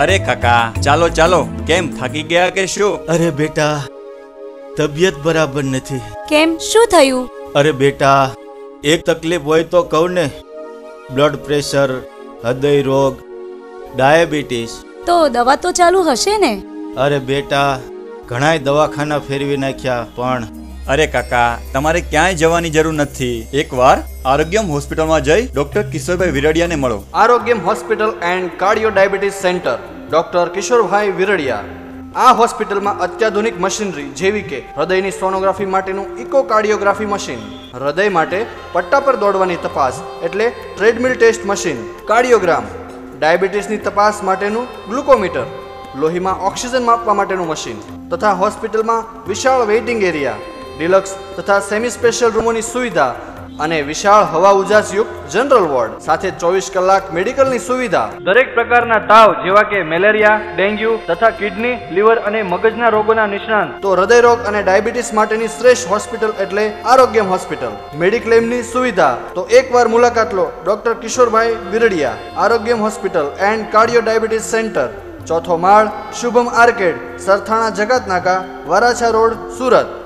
અરે કાકા, ચાલો ચાલો. કેમ, થાકી ગયા કે શું? અરે બેટા, તબિયત બરાબર નથી. કેમ, શું થયું? અરે બેટા, એક તકલીફ હોય તો કહું ને. બ્લડ પ્રેશર, હૃદય રોગ, ડાયાબિટીસ. તો દવા તો ચાલુ હશે ને? અરે બેટા, ઘણાય દવાખાના ફેરવી નાખ્યા પણ. અરે કાકા, તમારે ક્યાંય જવાની જરૂર નથી. એકવાર આરોગ્યમ હોસ્પિટલમાં જઈ ડોક્ટર કિશોરભાઈ વિરડિયાને મળો. Arogyam hospital and cardio diabetes centre, doctor Kishorbhai Viradiya. આ હોસ્પિટલમાં અત્યાધુનિક મશીનરી જેવી કે હૃદયની સોનોગ્રાફી માટેનું ઇકોકાર્ડિયોગ્રાફી મશીન, હૃદય માટે પટ્ટા પર દોડવાની તપાસ એટલે ટ્રેડમિલ ટેસ્ટ મશીન, કાર્ડિયોગ્રામ, ડાયાબિટીસની તપાસ માટેનું ગ્લુકોમીટર, લોહીમાં ઓક્સિજન માપવા માટેનું મશીન તથા હોસ્પિટલમાં વિશાળ વેઇટિંગ એરિયા, ડિલક્સ તથા સેમી સ્પેશિયલ રૂમોની સુવિધા અને વિશાળ હવા ઉજાસયુક્ત જનરલ વોર્ડ સાથે 24 કલાક મેડિકલની સુવિધા. દરેક પ્રકારના તાવ જેવા કે મેલેરિયા, ડેન્ગ્યુ તથા કિડની, લીવર અને મગજના રોગોના નિષ્ણાંત. તો હૃદય રોગ અને ડાયાબિટીસ માટેની શ્રેષ્ઠ હોસ્પિટલ એટલે આરોગ્યમ હોસ્પિટલ. મેડિક્લેમની સુવિધા. તો એકવાર મુલાકાત લો doctor Kishorbhai Viradiya, Arogyam hospital and cardio diabetes centre, 4થો માળ, શુભમ આર્કેડ, સરથાણા જગત નાકા, વરાછા રોડ, સુરત.